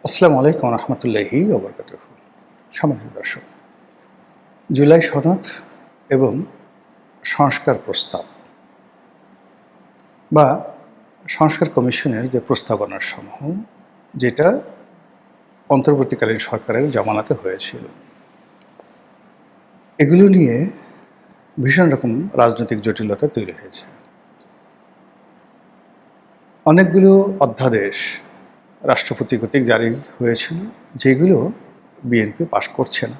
আসসালামু আলাইকুম রহমতুল্লাহি ওবরকাতুহ। সম্মানিত দর্শক, জুলাই সনদ এবং সংস্কার প্রস্তাব বা সংস্কার কমিশনের যে প্রস্তাবনার সমূহ, যেটা অন্তর্বর্তীকালীন সরকারের জামানাতে হয়েছিল, এগুলো নিয়ে ভীষণ রকম রাজনৈতিক জটিলতা তৈরি হয়েছে। অনেকগুলো অধ্যাদেশ রাষ্ট্রপতি কর্তৃক জারি হয়েছিল, যেগুলো বিএনপি পাশ করছে না।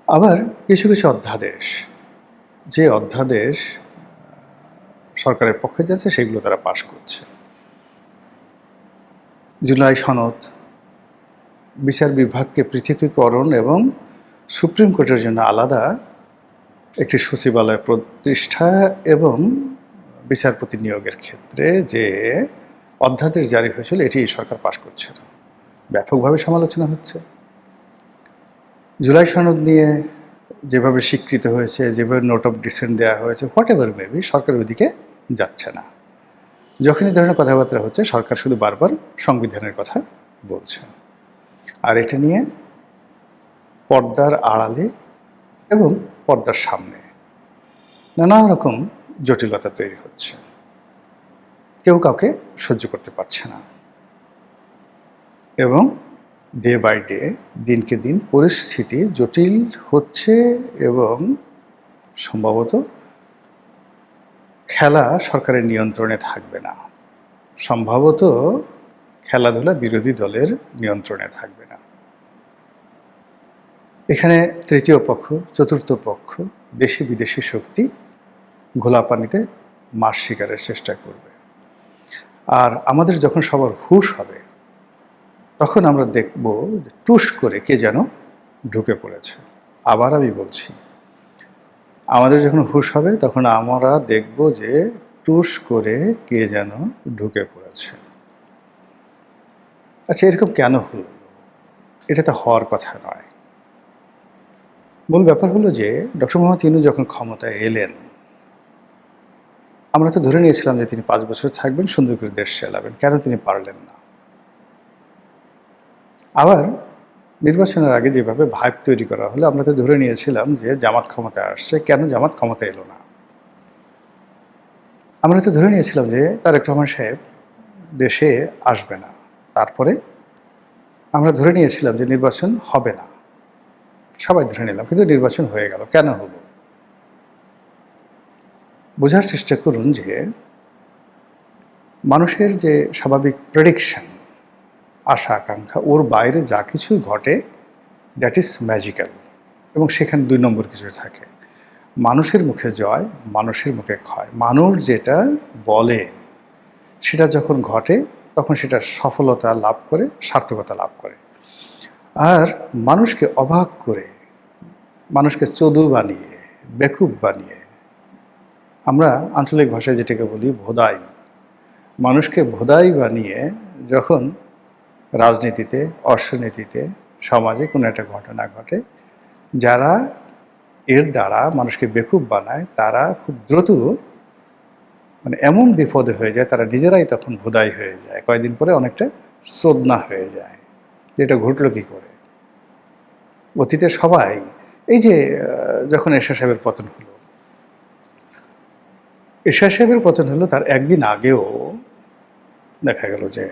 আবার কিছু কিছু অধ্যাদেশ, যে অধ্যাদেশ সরকারের পক্ষে যাচ্ছে, সেগুলো তারা পাশ করছে। জুলাই সনদ বিচার বিভাগকে পৃথকীকরণ এবং সুপ্রিম কোর্টের জন্য আলাদা একটি সচিবালয় প্রতিষ্ঠা এবং বিচারপতি নিয়োগের ক্ষেত্রে যে অধ্যাদেশ জারি হয়েছিল, এটি সরকার পাশ করছে না। ব্যাপকভাবে সমালোচনা হচ্ছে। জুলাই সনদ নিয়ে যেভাবে স্বীকৃত হয়েছে, যেভাবে নোট অফ ডিসেন্ট দেওয়া হয়েছে, হোয়াট এভার মেবি, সরকার ওইদিকে যাচ্ছে না। যখনই ধরনের কথাবার্তা হচ্ছে, সরকার শুধু বারবার সংবিধানের কথা বলছে। আর এটা নিয়ে পর্দার আড়ালে এবং পর্দার সামনে নানা রকম জটিলতা তৈরি হচ্ছে। কেউ কাউকে সহ্য করতে পারছে না এবং ডে বাই ডে, দিনকে দিন পরিস্থিতি জটিল হচ্ছে এবং সম্ভবত খেলা সরকারের নিয়ন্ত্রণে থাকবে না। সম্ভবত খেলাধুলা বিরোধী দলের নিয়ন্ত্রণে থাকবে না। এখানে তৃতীয় পক্ষ, চতুর্থ পক্ষ, দেশি বিদেশি শক্তি ঘোলা পানিতে মাছ শিকারের চেষ্টা করবে। আর আমাদের যখন সবার হুঁশ হবে, তখন আমরা দেখব টুস করে কে যেন ঢুকে পড়েছে। আবার আমি বলছি, আমাদের যখন হুঁশ হবে, তখন আমরা দেখব যে টুস করে কে যেন ঢুকে পড়েছে। আচ্ছা, এরকম কেন হলো? এটা তো হওয়ার কথা নয়। মূল ব্যাপার হলো যে ডক্টর মোহাম্মদ ইউনূস যখন ক্ষমতায় এলেন, আমরা তো ধরে নিয়েছিলাম যে তিনি 5 বছর থাকবেন, সুন্দর করে দেশ চালাবেন। কেন তিনি পারলেন না? আবার নির্বাচনের আগে যেভাবে ভাইব তৈরি করা হলো, আমরা তো ধরে নিয়েছিলাম যে জামাত ক্ষমতায় আসছে, কেন জামাত ক্ষমতায় এলো না? আমরা তো ধরে নিয়েছিলাম যে তারেক রহমান সাহেব দেশে আসবে না। তারপরে আমরা ধরে নিয়েছিলাম যে নির্বাচন হবে না। সবাই ধরে নিলাম, কিন্তু নির্বাচন হয়ে গেল। কেন হলো? বোঝার চেষ্টা করুন যে মানুষের যে স্বাভাবিক প্রেডিকশন, আশা আকাঙ্ক্ষা, ওর বাইরে যা কিছু ঘটে, দ্যাট ইজ ম্যাজিক্যাল। এবং সেখানে 2 নম্বর কিছু থাকে। মানুষের মুখে জয়, মানুষের মুখে ক্ষয়। মানুষ যেটা বলে, সেটা যখন ঘটে, তখন সেটা সফলতা লাভ করে, সার্থকতা লাভ করে। আর মানুষকে অবাক করে, মানুষকে চদু বানিয়ে, বেকুব বানিয়ে, আমরা আঞ্চলিক ভাষায় যেটাকে বলি ভোদাই, মানুষকে ভোদাই বানিয়ে যখন রাজনীতিতে, অর্থনীতিতে, সমাজে কোনো একটা ঘটনা ঘটে, যারা এর দ্বারা মানুষকে বেকুব বানায়, তারা খুব দ্রুত এমন বিপদে হয়ে যায়, তারা নিজেরাই তখন ভোদাই হয়ে যায়। কয়েকদিন পরে অনেকটা চোদনা হয়ে যায়। যেটা ঘটলো কি করে? অতীতে সবাই, এই যে যখন এরশাদ সাহেবের পতন হলো, এরশাদ সাহেবের পতন হলো তার একদিন আগেও দেখা গেল যে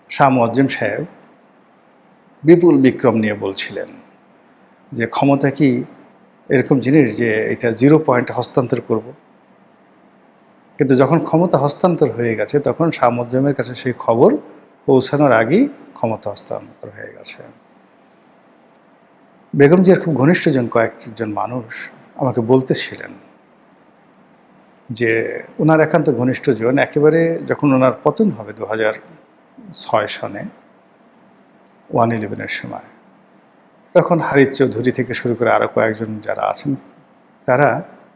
শাহ মুয়াজ্জেম সাহেব বিপুল বিক্রম নিয়ে বলছিলেন যে ক্ষমতা কি এরকম জিনিস যে এটা 0 পয়েন্টে হস্তান্তর করব। কিন্তু যখন ক্ষমতা হস্তান্তর হয়ে গেছে, তখন শাহ মুয়াজ্জেমের কাছে সেই খবর পৌঁছানোর আগেই ক্ষমতা হস্তান্তর হয়ে গেছে। বেগম জিয়ার খুব ঘনিষ্ঠজন কয়েকজন মানুষ আমাকে বলতেছিলেন যে ওনার একান্ত ঘনিষ্ঠজন একেবারে যখন ওনার পতন হবে 2006 সনে 1/11-এর সময়, তখন হারিস চৌধুরী থেকে শুরু করে আরও কয়েকজন যারা আছেন, তারা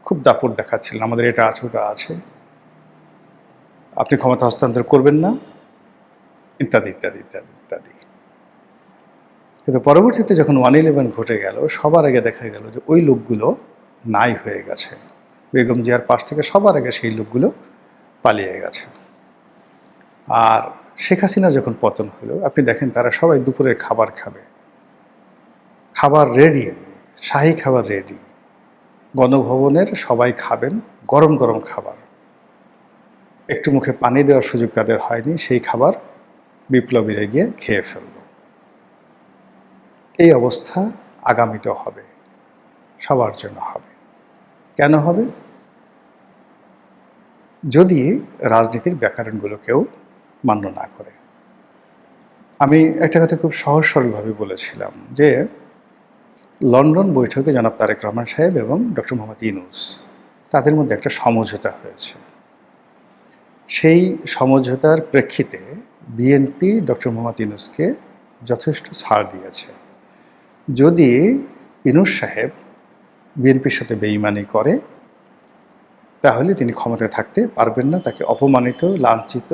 খুব দাপট দেখাচ্ছিলেন, আমাদের এটা আছে, ওটা আছে, আপনি ক্ষমতা হস্তান্তর করবেন না, ইত্যাদি ইত্যাদি ইত্যাদি ইত্যাদি। কিন্তু পরবর্তীতে যখন 1/11 ঘটে গেল, সবার আগে দেখা গেল যে ওই লোকগুলো নাই হয়ে গেছে। বেগম জিয়ার পাশ থেকে সবার আগে সেই লোকগুলো পালিয়ে গেছে। আর শেখ হাসিনার যখন পতন হলো, আপনি দেখেন তারা সবাই দুপুরের খাবার খাবে, খাবার রেডি, শাহী খাবার রেডি, গণভবনের সবাই খাবেন গরম গরম খাবার, একটু মুখে পানি দেওয়ার সুযোগ তাদের হয়নি, সেই খাবার বিপ্লবীরা গিয়ে খেয়ে ফেলল। এই অবস্থা আগামীতেও হবে, সবার জন্য হবে। কেন হবে? যদি রাজনীতির ব্যাকরণগুলো কেউ মান্য না করে। আমি একটা কথা খুব সহজ সরলভাবে বলেছিলাম যে লন্ডন বৈঠকে জনাব তারেক রহমান সাহেব এবং ডক্টর মোহাম্মদ ইউনূস তাদের মধ্যে একটা সমঝোতা হয়েছে। সেই সমঝোতার প্রেক্ষিতে বিএনপি ডক্টর মোহাম্মদ ইউনূসকে যথেষ্ট ছাড় দিয়েছে। যদি ইউনূস সাহেব বিএনপির সাথে বেইমানি করে তাহলে তিনি ক্ষমতায় থাকতে পারবেন না, তাকে অপমানিত লাঞ্ছিত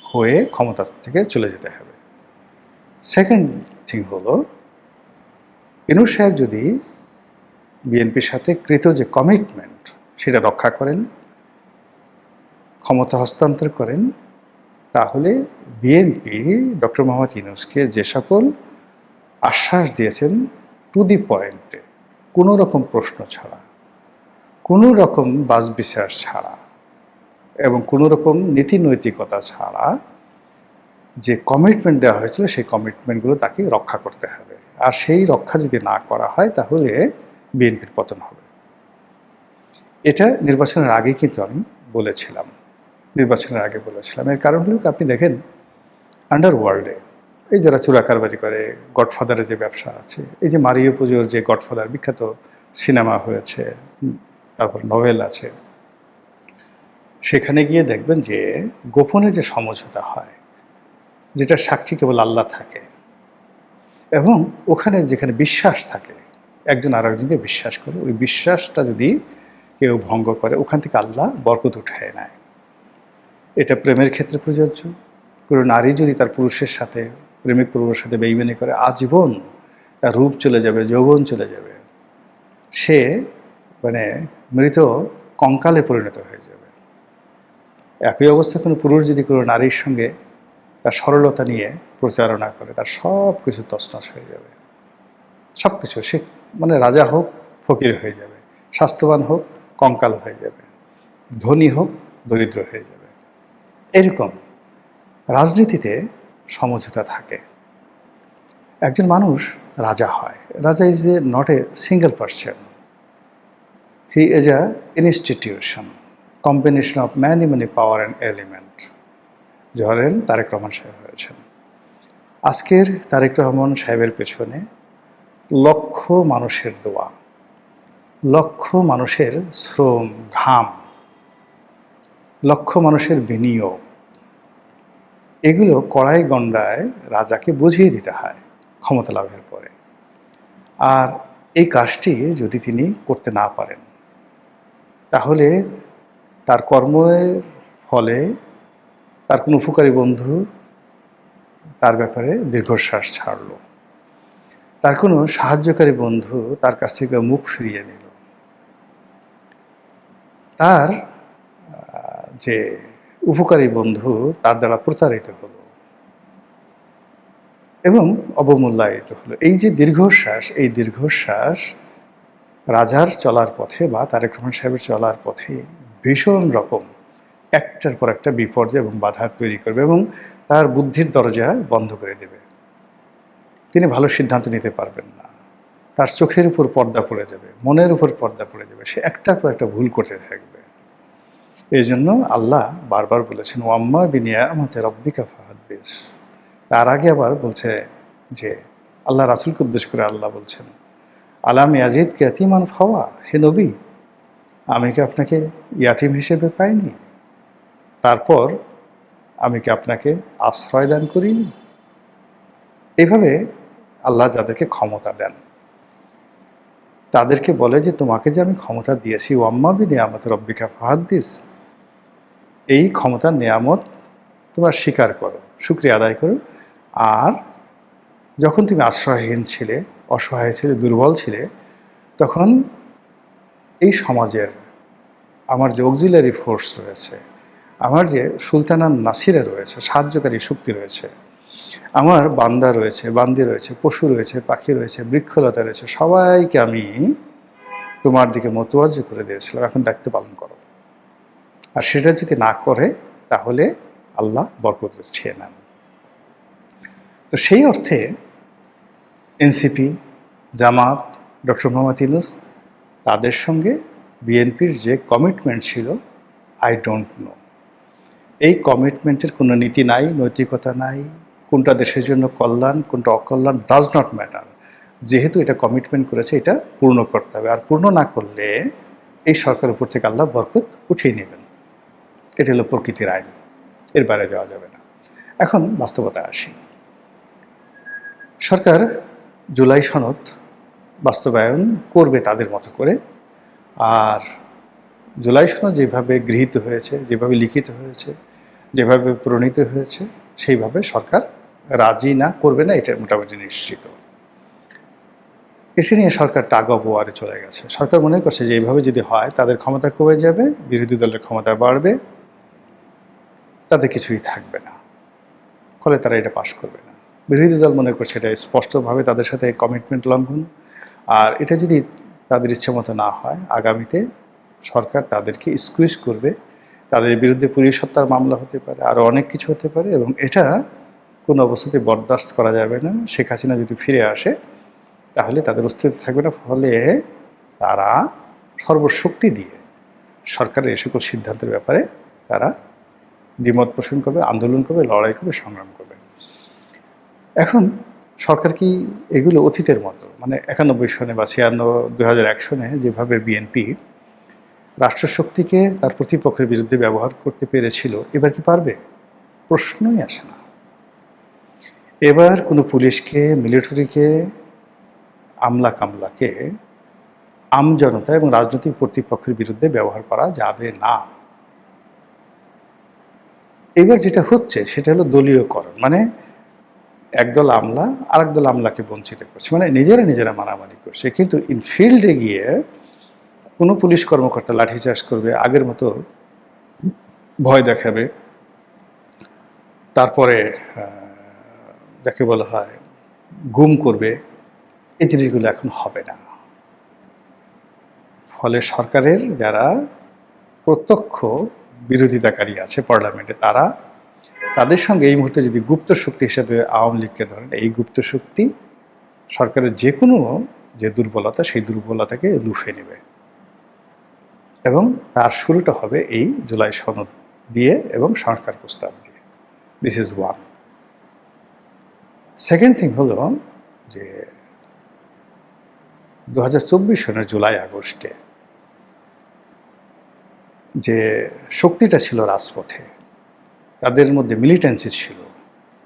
হয়ে ক্ষমতা থেকে চলে যেতে হবে। সেকেন্ড থিং হলো, ইউনূস সাহেব যদি বিএনপির সাথে কৃত যে কমিটমেন্ট সেটা রক্ষা করেন, ক্ষমতা হস্তান্তর করেন, তাহলে বিএনপি ডক্টর মোহাম্মদ ইউনূসকে যে সকল আশ্বাস দিয়েছেন টু দি পয়েন্টে, কোনো রকম প্রশ্ন ছাড়া, কোনো রকম বাছবিচার ছাড়া এবং কোনো রকম নীতি নৈতিকতা ছাড়া যে কমিটমেন্ট দেওয়া হয়েছিল সেই কমিটমেন্টগুলো তাকে রক্ষা করতে হবে। আর সেই রক্ষা যদি না করা হয় তাহলে বিএনপির পতন হবে। এটা নির্বাচনের আগে কিন্তু আমি বলেছিলাম, নির্বাচনের আগে বলেছিলাম। এর কারণ হলো আপনি দেখেন আন্ডারওয়ার্ল্ডে এই যারা চোরাকারবারি করে, গডফাদারের যে ব্যবসা আছে, এই যে মারিও পুজোর যে গডফাদার বিখ্যাত সিনেমা হয়েছে, তারপর নভেল আছে, সেখানে গিয়ে দেখবেন যে গোপনে যে সমঝোতা হয়, যেটা সাক্ষী কেবল আল্লাহ থাকে, এবং ওখানে যেখানে বিশ্বাস থাকে, একজন আর একজনকে বিশ্বাস করে, ওই বিশ্বাসটা যদি কেউ ভঙ্গ করে ওখান থেকে আল্লাহ বরকত উঠায় নেয়। এটা প্রেমের ক্ষেত্রে প্রযোজ্য। কোনো নারী যদি তার পুরুষের সাথে, প্রেমিক পুরুষের সাথে বেইমানি করে, আজীবন তার রূপ চলে যাবে, যৌবন চলে যাবে, সে মানে মৃত কঙ্কালে পরিণত হয়ে যাবে। একই অবস্থা কোনো পুরুষ যদি কোনো নারীর সঙ্গে তার সরলতা নিয়ে প্রচারণা করে, তার সব কিছু তছনছ হয়ে যাবে, সব কিছু। সে মানে রাজা হোক ফকির হয়ে যাবে, স্বাস্থ্যবান হোক কঙ্কাল হয়ে যাবে, ধনী হোক দরিদ্র হয়ে যাবে। এরকম রাজনীতিতে সমঝোতা থাকে। একজন মানুষ রাজা হয়, raja is a not a single person, he is a institution, combination of many many power and element. ধরেন তারেক রহমান সাহেব হয়েছেন, আজকের তারেক রহমান সাহেবের পেছনে লক্ষ মানুষের দোয়া, লক্ষ মানুষের শ্রম ঘাম, লক্ষ মানুষের বিনিয়োগ, এগুলো কড়াই গণ্ডায় রাজাকে বুঝিয়ে দিতে হয় ক্ষমতা লাভের পরে। আর এই কাজটি যদি তিনি করতে না পারেন তাহলে তার কর্মের ফলে তার কোনো উপকারী বন্ধু তার ব্যাপারে দীর্ঘশ্বাস ছাড়ল, তার কোনো সাহায্যকারী বন্ধু তার কাছ থেকে মুখ ফিরিয়ে নিল, তার যে উপকারী বন্ধু তার দ্বারা প্রতারিত হলো এবং অবমূল্যায়িত হলো। এই যে দীর্ঘশ্বাস, এই দীর্ঘশ্বাস রাজার চলার পথে বা তারেক রহমান সাহেবের চলার পথে ভীষণ রকম একটার পর একটা বিপর্যয় এবং বাধা তৈরি করবে এবং তার বুদ্ধির দরজা বন্ধ করে দেবে। তিনি ভালো সিদ্ধান্ত নিতে পারবেন না, তার চোখের উপর পর্দা পড়ে যাবে, মনের উপর পর্দা পড়ে যাবে, সে একটার পর একটা ভুল করতে থাকবে। এই জন্য আল্লাহ বারবার বলেছেন ওয়াম্মা বিনিয়ামতি রাব্বিকা ফাহাদ্দিস। তার আগে আবার বলছে যে আল্লাহ রাসূলকে উদ্দেশ্য করে আল্লাহ বলছেন আলাম ইয়াজিদকা ইয়াতীমান ফাওয়া, হে নবী আমি কি আপনাকে ইয়াতিম হিসেবে পাইনি, তারপর আমি কি আপনাকে আশ্রয় দান করিনি। এইভাবে আল্লাহ যাদেরকে ক্ষমতা দেন তাদেরকে বলে যে তোমাকে যে আমি ক্ষমতা দিয়েছি ওয়াম্মা বিনিয়ামতি রাব্বিকা ফাহাদ্দিস, এই ক্ষমতার নিয়ামত তোমরা স্বীকার করো, শুকরিয়া আদায় করো। আর যখন তুমি আশ্রয়হীন ছিলে, অসহায় ছিলে, দুর্বল ছিলে, তখন এই সমাজের আমার যে অক্সিলারি ফোর্স রয়েছে, আমার যে সুলতানা নাসিরা রয়েছে, সাহায্যকারী শক্তি রয়েছে, আমার বান্দা রয়েছে, বান্দি রয়েছে, পশু রয়েছে, পাখি রয়েছে, বৃক্ষলতা রয়েছে, সবাইকে আমি তোমার দিকে মতোয়াজ্জ করে দিয়েছিলাম, এখন দায়িত্ব পালন করো। আর সেটা যদি না করে তাহলে আল্লাহ বরকত ছিয়ে নেন। তো সেই অর্থে এনসিপি, জামাত, ডক্টর মোহাম্মদ ইউনূস তাদের সঙ্গে বিএনপির যে কমিটমেন্ট ছিল, আই ডোন্ট নো। এই কমিটমেন্টের কোনো নীতি নাই, নৈতিকতা নাই, কোনটা দেশের জন্য কল্যাণ, কোনটা অকল্যাণ ডাজ নট ম্যাটার। যেহেতু এটা কমিটমেন্ট করেছে, এটা পূর্ণ করতে হবে। আর পূর্ণ না করলে এই সরকারের উপর থেকে আল্লাহ বরকত উঠিয়ে নেবেন। এটা হলো প্রকৃতির আইন, এর বাইরে যাওয়া যাবে না। এখন বাস্তবতায় আসি। সরকার জুলাই সনদ বাস্তবায়ন করবে তাদের মতো করে। আর জুলাই সনদ যেভাবে গৃহীত হয়েছে, যেভাবে লিখিত হয়েছে, যেভাবে প্রণীত হয়েছে, সেইভাবে সরকার রাজি না করবে না, এটা মোটামুটি নিশ্চিত। এটা নিয়ে সরকার টাগ অফ ওয়ারে চলে গেছে। সরকার মনে করছে যে এইভাবে যদি হয় তাদের ক্ষমতা কমে যাবে, বিরোধী দলের ক্ষমতা বাড়বে, তাদের কিছুই থাকবে না, ফলে তারা এটা পাশ করবে না। বিরোধী দল মনে করছে এটা স্পষ্টভাবে তাদের সাথে কমিটমেন্ট লঙ্ঘন। আর এটা যদি তাদের ইচ্ছে মতো না হয়, আগামীতে সরকার তাদেরকে স্কুইজ করবে, তাদের বিরুদ্ধে পুলিশ হত্যার মামলা হতে পারে, আরও অনেক কিছু হতে পারে, এবং এটা কোনো অবস্থাতে বরদাস্ত করা যাবে না। শেখ হাসিনা যদি ফিরে আসে তাহলে তাদের অস্তিত্ব থাকবে না, ফলে তারা সর্বশক্তি দিয়ে সরকারের এ সকল সিদ্ধান্তের ব্যাপারে তারা দ্বিমত পোষণ করবে, আন্দোলন করবে, লড়াই করবে, সংগ্রাম করবে। এখন সরকার কি এগুলো অতীতের মতো, মানে 91 সনে বা 2001 সনে যেভাবে বিএনপি রাষ্ট্রশক্তিকে তার প্রতিপক্ষের বিরুদ্ধে ব্যবহার করতে পেরেছিল, এবার কি পারবে? প্রশ্নই আসে না। এবার কোনো পুলিশকে, মিলিটারিকে, আমলা কামলাকে আমজনতা এবং রাজনৈতিক প্রতিপক্ষের বিরুদ্ধে ব্যবহার করা যাবে না। এবার যেটা হচ্ছে সেটা হলো দলীয়করণ, মানে একদল আমলা আরেক দল আমলাকে বঞ্চিত করছে, মানে নিজেরা মারামারি করছে। কিন্তু ইনফিল্ডে গিয়ে কোনো পুলিশ কর্মকর্তা লাঠিচার্জ করবে, আগের মতো ভয় দেখাবে, তারপরে যাকে বলা হয় গুম করবে, এই জিনিসগুলো এখন হবে না। ফলে সরকারের যারা প্রত্যক্ষ বিরোধিতাকারী আছে পার্লামেন্টে, তাদের সঙ্গে এই মুহূর্তে যদি গুপ্ত শক্তি হিসেবে আওয়ামী লীগকে ধরেন, এই গুপ্ত শক্তি সরকারের যে কোনো যে দুর্বলতা, সেই দুর্বলতাকে লুফে নেবে, এবং তার শুরুটা হবে এই জুলাই সনদ দিয়ে এবং সংস্কার প্রস্তাব দিয়ে। This is one. Second thing হলো যে 2024 সনের জুলাই আগস্টে যে শক্তিটা ছিল রাজপথে, তাদের মধ্যে মিলিটেন্সি ছিল,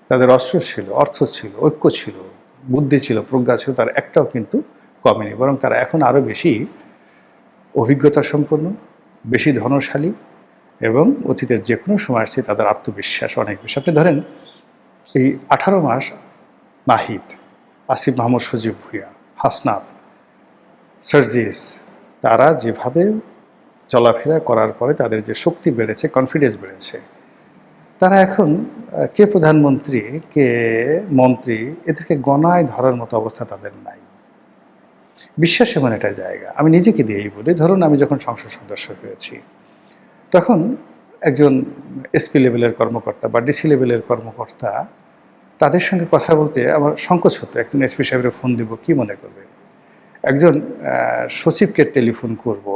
তাদের অস্ত্র ছিল, অর্থ ছিল, ঐক্য ছিল, বুদ্ধি ছিল, প্রজ্ঞা ছিল, তার একটাও কিন্তু কমেনি, বরং তারা এখন আরও বেশি অভিজ্ঞতা সম্পন্ন, বেশি ধনশালী, এবং অতীতের যে কোনো সময় আসছে তাদের আত্মবিশ্বাস অনেক বেশি। আপনি ধরেন এই 18 মাস নাহিদ, আসিফ মাহমুদ, সজীব ভুঁইয়া, হাসনাত, সার্জিস, তারা যেভাবে চলাফেরা করার পরে তাদের যে শক্তি বেড়েছে, কনফিডেন্স বেড়েছে, তারা এখন কে প্রধানমন্ত্রী, কে মন্ত্রী, এদেরকে গণায় ধরার মতো অবস্থা তাদের নাই। বিশ্বাস এমন একটা জায়গা, আমি নিজেকে দিয়েই বলি। ধরুন আমি যখন সংসদ সদস্য হয়েছি, তখন একজন এসপি লেভেলের কর্মকর্তা বা ডিসি লেভেলের কর্মকর্তা, তাদের সঙ্গে কথা বলতে আমার সংকোচ হতো। একজন এসপি সাহেবের ফোন দিব, কি মনে করবে? একজন সচিবকে টেলিফোন করব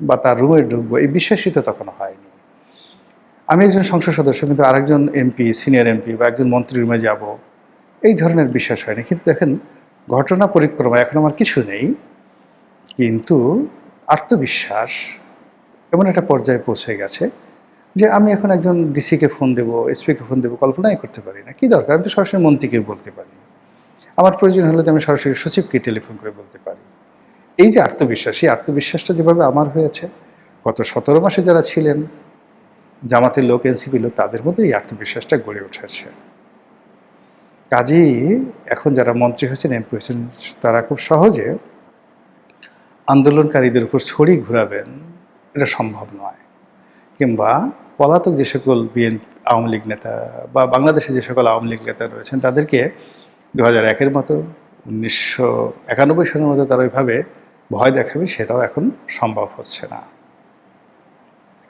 বা তার রুমে ঢুকবো, এই বিশ্বাসই তো তখন হয়নি। আমি একজন সংসদ সদস্য, কিন্তু আরেকজন এমপি, সিনিয়র এমপি বা একজন মন্ত্রীর রুমে যাব, এই ধরনের বিশ্বাস হয়নি। কিন্তু দেখেন, ঘটনা পরিক্রমা এখন আমার কিছু নেই, কিন্তু আত্মবিশ্বাস এমন একটা পর্যায়ে পৌঁছে গেছে যে আমি এখন একজন ডিসিকে ফোন দেবো, এসপিকে ফোন দেবো, কল্পনাই করতে পারি না। কী দরকার? আমি তো সরাসরি মন্ত্রীকে বলতে পারি। আমার প্রয়োজন হলে তো আমি সরাসরি সচিবকে টেলিফোন করে বলতে পারি। এই যে আত্মবিশ্বাস, সেই আত্মবিশ্বাসটা যেভাবে আমার হয়েছে, গত 17 মাসে যারা ছিলেন জামাতের লোক, এনসিপি লোক, তাদের মধ্যে এই আত্মবিশ্বাসটা গড়ে উঠেছে। কাজেই এখন যারা মন্ত্রী হয়েছেন, এমপি হয়েছেন, তারা খুব সহজে আন্দোলনকারীদের উপর ছড়ি ঘুরাবেন, এটা সম্ভব নয়। কিংবা পলাতক যে সকল আওয়ামী লীগ নেতা বা বাংলাদেশে যে সকল আওয়ামী লীগ নেতা রয়েছেন তাদেরকে 2001-এর মতো 1991 সালের মতো তারা ওইভাবে ভয় দেখাবে, সেটাও এখন সম্ভব হচ্ছে না।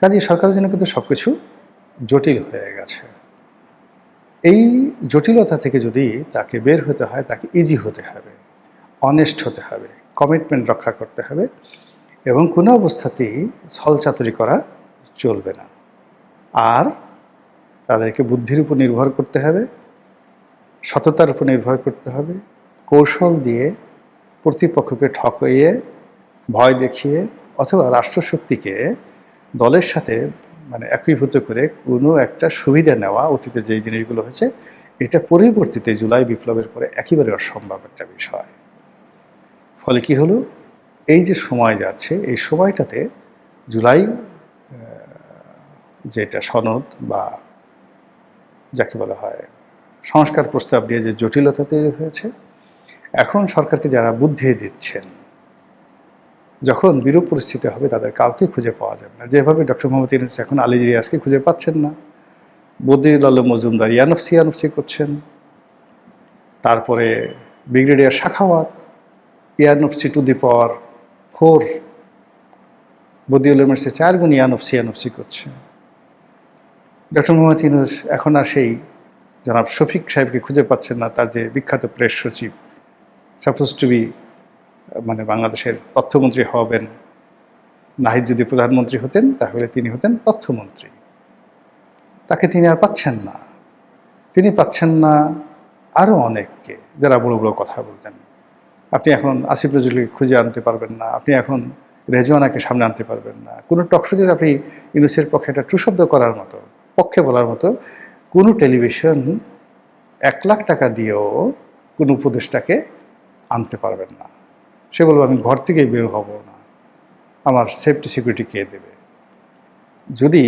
কাজেই সরকারের জন্য কিন্তু সব কিছু জটিল হয়ে গেছে। এই জটিলতা থেকে যদি তাকে বের হতে হয়, তাকে ইজি হতে হবে, অনেস্ট হতে হবে, কমিটমেন্ট রক্ষা করতে হবে এবং কোনো অবস্থাতেই ছলচাতুরি করা চলবে না। আর তাদেরকে বুদ্ধির উপর নির্ভর করতে হবে, সততার উপর নির্ভর করতে হবে, কৌশল দিয়ে প্রতিপক্ষকে ঠকিয়ে, ভয় দেখিয়ে অথবা রাষ্ট্রশক্তিকে দলের সাথে একীভূত করে কোনো একটা সুবিধা নেওয়া, অতীতে যেই জিনিসগুলো হয়েছে এটা পরিবর্তিতে জুলাই বিপ্লবের পরে একেবারে অসম্ভব একটা বিষয়। ফলে কি হলো, এই যে সময় যাচ্ছে এই সময়টাতে জুলাই যেটা সনদ বা যাকে বলা হয় সংস্কার প্রস্তাব নিয়ে যে জটিলতা তৈরি হয়েছে, এখন সরকারকে যারা বুদ্ধি দিচ্ছেন, যখন বিরূপ পরিস্থিতি হবে তাদের কাউকে খুঁজে পাওয়া যাবে না। যেভাবে ডক্টর মোহাম্মদ ইউনূস এখন আলী রিয়াজকে খুঁজে পাচ্ছেন না, বদিউল আলম মজুমদার ইয়ানফসি করছেন, তারপরে ব্রিগেডিয়ার সাখাওয়াত ইয়ানফসি টু দি পাওয়ার 4, বদিউল আলমের সে 4 গুণ ইয়ানফসি করছে। ডক্টর মোহাম্মদ ইউনূস এখন আর সেই জনাব শফিক সাহেবকে খুঁজে পাচ্ছেন না, তার যে বিখ্যাত প্রেস সচিব, সাপোজ টু বি বাংলাদেশের তথ্যমন্ত্রী হবেন। নাহিদ যদি প্রধানমন্ত্রী হতেন তাহলে তিনি হতেন তথ্যমন্ত্রী, তাকে তিনি আর পাচ্ছেন না। তিনি পাচ্ছেন না আরও অনেককে যারা বড় বড় কথা বলতেন। আপনি এখন আসিফ নজরুলকে খুঁজে আনতে পারবেন না, আপনি এখন রেজওয়ানাকে সামনে আনতে পারবেন না। কোনো টকশোতে আপনি ইউনূসের পক্ষে একটা ট্রু শব্দ করার মতো, পক্ষে বলার মতো কোনো টেলিভিশন 1 লাখ টাকা দিয়েও কোনো উপদেষ্টাকে আনতে পারবেন না। সে বলবো আমি ঘর থেকেই বের হব না, আমার সেফটি সিকিউরিটি কে দেবে? যদি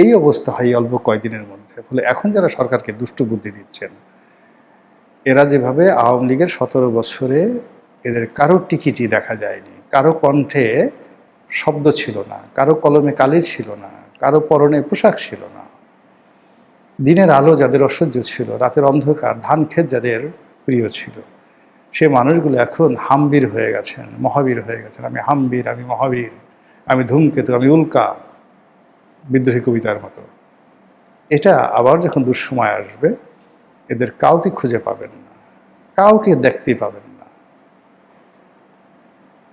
এই অবস্থা হয় অল্প কয়েকদিনের মধ্যে, ফলে এখন যারা সরকারকে দুষ্টু বুদ্ধি দিচ্ছেন, এরা যেভাবে আওয়ামী লীগের 17 বছরে এদের কারো টিকিটই দেখা যায়নি, কারো কণ্ঠে শব্দ ছিল না, কারো কলমে কালি ছিল না, কারো পরনে পোশাক ছিল না, দিনের আলো যাদের অসহ্য ছিল, রাতের অন্ধকার ধান ক্ষেত যাদের প্রিয় ছিল, সে মানুষগুলো এখন হামবীর হয়ে গেছেন, মহাবীর হয়ে গেছেন। আমি হামবীর, আমি মহাবীর, আমি ধূমকেতু, আমি উল্কা, বিদ্রোহী কবিতার মতো। এটা আবার যখন দুঃসময় আসবে, এদের কাউকে খুঁজে পাবেন না, কাউকে দেখতে পাবেন না।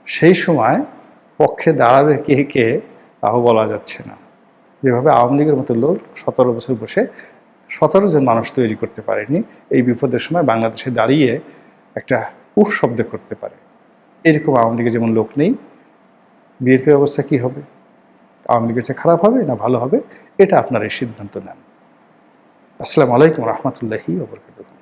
সেই সময় পক্ষে দাঁড়াবে কে কে তাও বলা যাচ্ছে না। যেভাবে আওয়ামী লীগের মতো লোক 17 বছর বসে 17 জন মানুষ তৈরি করতে পারেনি, এই বিপদের সময় বাংলাদেশে দাঁড়িয়ে একটা উফ শব্দ করতে পারে, এরকম আওয়ামী লীগের যেমন লোক নেই। বিএনপির অবস্থা কি হবে? আওয়ামী লীগের চেয়ে খারাপ হবে না ভালো হবে, এটা আপনারা এই সিদ্ধান্ত নেন। আসসালামু আলাইকুম রহমতুল্লাহি ওয়া বারাকাতুহু।